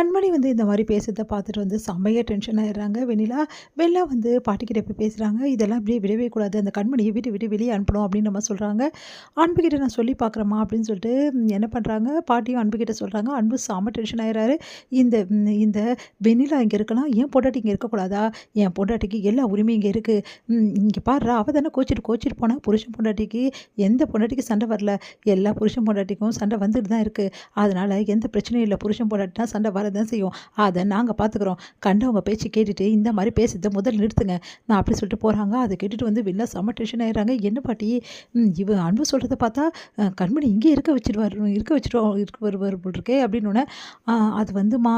கண்மணி வந்து இந்த மாரி பேசுறத பார்த்துட்டு வந்து செம்மையா டென்ஷன் ஆயிடுறாங்க வெண்ணிலா. வெண்ணிலா வந்து பாட்டிக்கிட்ட போய் பேசுறாங்க. இதெல்லாம் இப்படியே விடவே கூடாது. அந்த கண்மணிய வீட்ட விட்டு வெளிய அனுப்பணும் அப்படின்னு நம்ம சொல்றாங்க. அன்புகிட்ட நான் சொல்லி பார்க்குறேம்மா அப்படின்னு சொல்லிட்டு என்ன பண்றாங்க, பாட்டியும் அன்புகிட்ட சொல்றாங்க. அன்பு செம்ம டென்ஷன் ஆயிடுறாரு. இந்த வெண்ணிலா இங்க இருக்கலாம், என் பொண்டாட்டி இங்க இருக்கக்கூடாதா? என் பொண்டாட்டிக்கு எல்லா உரிமையும் இங்க இருக்கு. இங்க பாருடா அவ தானே கோச்சிட்டு போனா. புருஷன் பொண்டாட்டிக்கு எந்த பொண்டாட்டிக்கு சண்டை வரல. எல்லா புருஷன் பொண்டாட்டிக்கும் சண்டை வந்துட்டு தான் இருக்கு. அதனால எந்த பிரச்சனையும் இல்ல. புருஷன் பொண்டாட்டினா சண்டை வரதான் செய்யும். அத நாங்க பார்த்துக்குறோம். கண்டவங்க பேச்சு கேட்டுட்டு இந்த மாரி பேசுறத முதல்ல நிறுத்துங்க. நான் அப்படி சொல்லிட்டு போறாங்க. அத கேட்டுட்டு வந்து வெளில செம்ம டென்ஷன் ஆயிடுறாங்க. என்ன பாட்டி இவ அன்பு சொல்றத பார்த்தா கண்மணி இங்கேயே இருக்க வருவாரு போல் இருக்கே அப்படின்னோனே, அது வந்துமா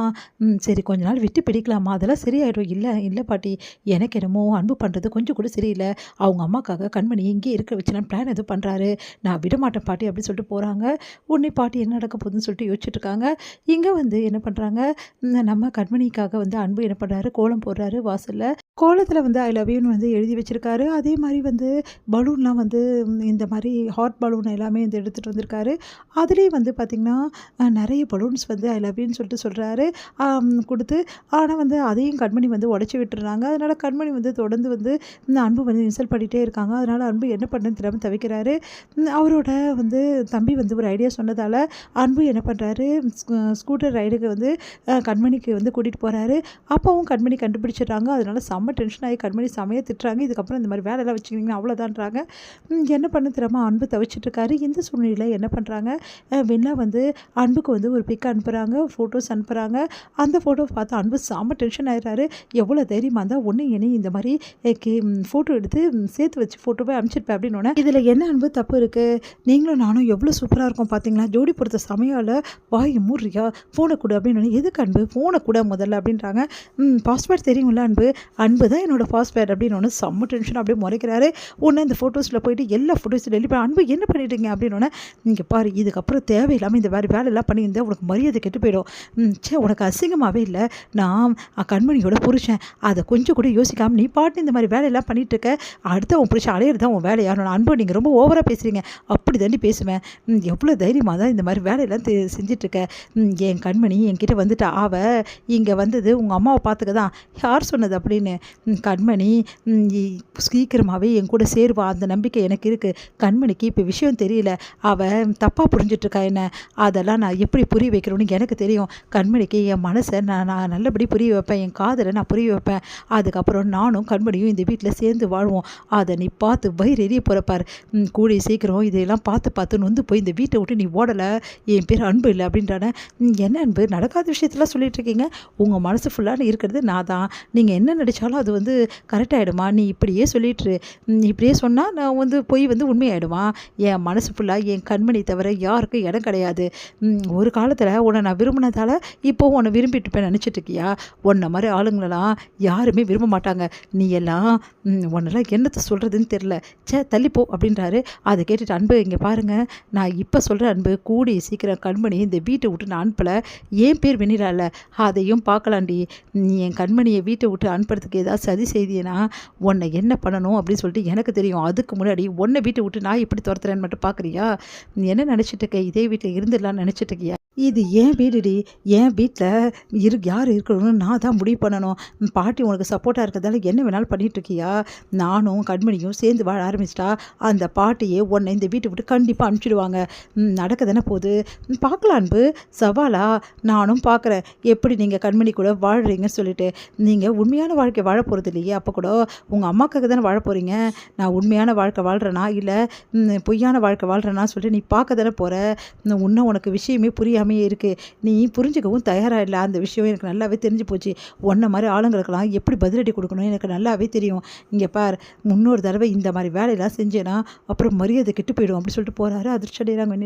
சரி கொஞ்ச நாள் விட்டு பிடிக்கலாமா, அதெல்லாம் சரியாயிடும். இல்ல பாட்டி, எனக்கு என்னமோ அன்பு பண்றது கொஞ்சம் கூட சரியில்ல. அவங்க அம்மாக்காக கண்மணி இங்கேயே இருக்க வச்சுலாம் பிளான் எதுவும் பண்றாரு. நான் விடமாட்டேன் பாட்டி அப்படின்னு சொல்லிட்டு போறாங்க. உடனே பாட்டி என்ன நடக்க போகுதுன்னு சொல்லிட்டு யோசிச்சுட்டு இருக்காங்க. இங்க வந்து என்ன பண்றாங்க, நம்ம கண்மணிக்காக வந்து அன்பு என்ன பண்றாரு, கோலம் போடுறாரு வாசல்ல. கோலத்துல வந்து ஐ லவ் யூன்னு வந்து எழுதி வச்சிருக்காரு. அதே மாரி வந்து பலூன்லாம் வந்து இந்த மாரி ஹாட் பலூன் எல்லாமே வந்து எடுத்துட்டு வந்திருக்காரு. அதுலேயும் வந்து பார்த்திங்கன்னா, நெறைய பலூன்ஸ் வந்து ஐ லவ் யூன்னு சொல்லிட்டு சொல்றாரு. குடுத்து ஆனா வந்து அதையும் கண்மணி வந்து உடைச்சு விட்டுறாங்க. அதனால கண்மணி வந்து தொடர்ந்து வந்து அன்பு வந்து இன்சல்ட் பண்ணிட்டே இருக்காங்க. அதனால அன்பு என்ன பண்ணுறதுன்னு தெரியாம தவிக்கிறாரு. அவரோட வந்து தம்பி வந்து ஒரு ஐடியா சொன்னதால அன்பு என்ன பண்ணுறாரு, ஸ்கூட்டர் ரைடுக்கு வந்து கண்மணிக்கு வந்து கூட்டிகிட்டு போகிறாரு. அப்பவும் கண்மணி கண்டுபிடிச்சிடுறாங்க. அதனால செம்ம டென்ஷன் ஆகி கண்மணி செமையாக திட்டுறாங்க. இதுக்கப்புறம் இந்த மாதிரி வேலையெல்லாம் வச்சுக்கிங்கன்னா அவ்வளோதான்றாங்க. என்ன பண்ண தெரியாமல் அன்பு தவிச்சிட்ருக்காரு. இந்த சூழ்நிலையில் என்ன பண்ணுறாங்க, வெண்ணிலா வந்து அன்புக்கு வந்து ஒரு பிக் அனுப்புகிறாங்க, ஃபோட்டோஸ் அனுப்புகிறாங்க. அந்த ஃபோட்டோ பார்த்து அன்பு செம்ம டென்ஷன் ஆயிடுறாரு. எவ்வளோ தைரியமாக இருந்தால் ஒன்று என்னையும் இந்த மாதிரி ஃபோட்டோ எடுத்து சேர்த்து வச்சு ஃபோட்டோவே அனுப்பிச்சிருப்பேன் அப்படின்னோடனே, இதில் என்ன அன்பு தப்பு இருக்குது, நீங்களும் நானும் எவ்வளோ சூப்பராக இருக்கும் பார்த்தீங்களா, ஜோடி பொறுத்த சமையல வாய் மூடுறியா, ஃபோனை கொடு அப்படின்னு. எதுக்கு அன்பு, ஃபோனை கூட முதல்ல அப்படின்றாங்க. பாஸ்வேர்ட் தெரியும்ல அன்பு, அன்பு தான் என்னோடய பாஸ்வேர்ட் அப்படின்னு ஒன்று செம்ம டென்ஷன் அப்படியே முறைக்கிறாரு. ஒன்று இந்த ஃபோட்டோஸில் போயிட்டு எல்லா ஃபோட்டோஸும் டெலிட் பண்ண, அன்பு என்ன பண்ணிட்டீங்க அப்படின்னு. இங்கே பாரு, இதுக்கப்புறம் தேவையில்லாமல் இந்த மாதிரி வேலையெல்லாம் பண்ணியிருந்தேன் உனக்கு மரியாதை கெட்டு போயிடும். உனக்கு அசிங்கமாகவே இல்லை, நான் கண்மணியோட புருஷன், அதை கொஞ்சம் கூட யோசிக்காமல் நீ பாட்டு இந்த மாதிரி வேலையெல்லாம் பண்ணிட்டு இருக்க. அடுத்த உன் புருஷன் அலையிறது தான் உன் வேலையா? அன்பு நீங்கள் ரொம்ப ஓவராக பேசுகிறீங்க. அப்படி தாண்டி பேசுவேன். எவ்வளோ தைரியமாக தான் இந்த மாதிரி வேலையெல்லாம் செஞ்சிட்ருக்க. என் கண்மணி என்கிட்ட வந்துட்டா, இங்கே வந்தது உங்கள் அம்மாவை பார்த்துக்க தான். யார் சொன்னது அப்படின்னு. கண்மணி சீக்கிரமாகவே என் கூட சேருவா, அந்த நம்பிக்கை எனக்கு இருக்குது. கண்மணிக்கு இப்போ விஷயம் தெரியல, அவள் தப்பாக புரிஞ்சிட்ருக்கா என்ன, அதெல்லாம் நான் எப்படி புரிய வைக்கணும்னு எனக்கு தெரியும். கண்மணிக்கு என் மனசை நான் நல்லபடி புரிய வைப்பேன், என் காதலை நான் புரிய வைப்பேன். அதுக்கப்புறம் நானும் கண்மணியும் இந்த வீட்டில் சேர்ந்து வாழ்வோம். அதை நீ பார்த்து வயிறு எரிய போகிறப்பார். கூடிய சீக்கிரம் இதையெல்லாம் பார்த்து நொந்து போய் இந்த வீட்டை விட்டு நீ ஓடலை, என் பேர் அன்பு இல்லை அப்படின்றானே. என்ன அன்பு, நடக்காத விஷயத்தெல்லாம் சொல்லிட்டு இருக்கீங்க. உங்கள் மனசு ஃபுல்லாக இருக்கிறது நான் தான். நீங்கள் என்ன நடித்தாலும் அது வந்து கரெக்டாகிடுமா? நீ இப்படியே சொல்லிட்டு இப்படியே சொன்னால் நான் வந்து பொய் வந்து உண்மையாயிடுமா? என் மனசு ஃபுல்லாக என் கண்மணி தவிர யாருக்கும் இடம் கிடையாது. ஒரு காலத்தில் உன்னை நான் விரும்பினதால இப்போ உன்னை விரும்பிட்டு இருப்பேன் நினச்சிட்டு இருக்கியா? உன்னை மாதிரி ஆளுங்களெல்லாம் யாருமே விரும்ப மாட்டாங்க. நீ எல்லாம் உன்னெல்லாம் என்னத்தை சொல்கிறதுன்னு தெரில, தள்ளிப்போ அப்படின்றாரு. அதை கேட்டுட்டு அன்பு, இங்கே பாருங்கள், நான் இப்போ சொல்கிற அன்பு, கூடிய சீக்கிரம் கண்மணி இந்த வீட்டை விட்டு நான் அனுப்பலை. என் பேர் வெண்ணிலா இல்லை, அதையும் பார்க்கலாண்டி. நீ என் கண்மணியை வீட்டை விட்டு அனுப்புறதுக்கு ஏதாவது சதி செய்தியனா உன்னை என்ன பண்ணணும் அப்படின்னு சொல்லிட்டு எனக்கு தெரியும். அதுக்கு முன்னாடி உன்னை வீட்டை விட்டு நான் எப்படி துரத்துறேன்னு மட்டும் பார்க்குறியா? நீ என்ன நினச்சிட்டு இருக்க, இதே வீட்டில் இருந்துடலான்னு நினச்சிட்டு இருக்கியா? இது ஏன் வீடுடி, என் வீட்டில் யார் இருக்கணும்னு நான் தான் முடிவு பண்ணணும். பாட்டி உனக்கு சப்போர்ட்டாக இருக்கிறதால என்ன வேணாலும் பண்ணிகிட்ருக்கியா? நானும் கண்மணியும் சேர்ந்து வாழ ஆரம்பிச்சிட்டா அந்த பாட்டியே உன்னை இந்த வீட்டை விட்டு கண்டிப்பாக அனுப்பிச்சிடுவாங்க. நடக்க தானே போகுது, பார்க்கலாம் அன்பு. சவாலா? நானும் பார்க்குறேன் எப்படி நீங்கள் கண்மணி கூட வாழ்கிறீங்கன்னு சொல்லிட்டு. நீங்கள் உண்மையான வாழ்க்கை வாழ போகிறது இல்லையே, அப்போ கூட உங்கள் அம்மாக்காக தானே வாழ போகிறீங்க. நான் உண்மையான வாழ்க்கை வாழ்கிறேனா இல்லை பொய்யான வாழ்க்கை வாழ்கிறேன்னா சொல்லிட்டு நீ பார்க்க தானே போகிற. இன்னும் உனக்கு விஷயமே புரியாமல் இருக்குது. நீ புரிஞ்சுக்கவும் தயாராக இல்லை. அந்த விஷயம் எனக்கு நல்லாவே தெரிஞ்சு போச்சு. உன்ன மாதிரி ஆளுங்களுக்கெல்லாம் எப்படி பதிலடி கொடுக்கணும் எனக்கு நல்லாவே தெரியும். இங்கே பார், முன்னொரு தடவை இந்த மாதிரி வேலையெல்லாம் செஞ்சேன்னா அப்புறம் மரியாதை கெட்டு போயிடும் அப்படி சொல்லிட்டு போகிறாரு. அதிர்ச்சி அடைகிறாங்க.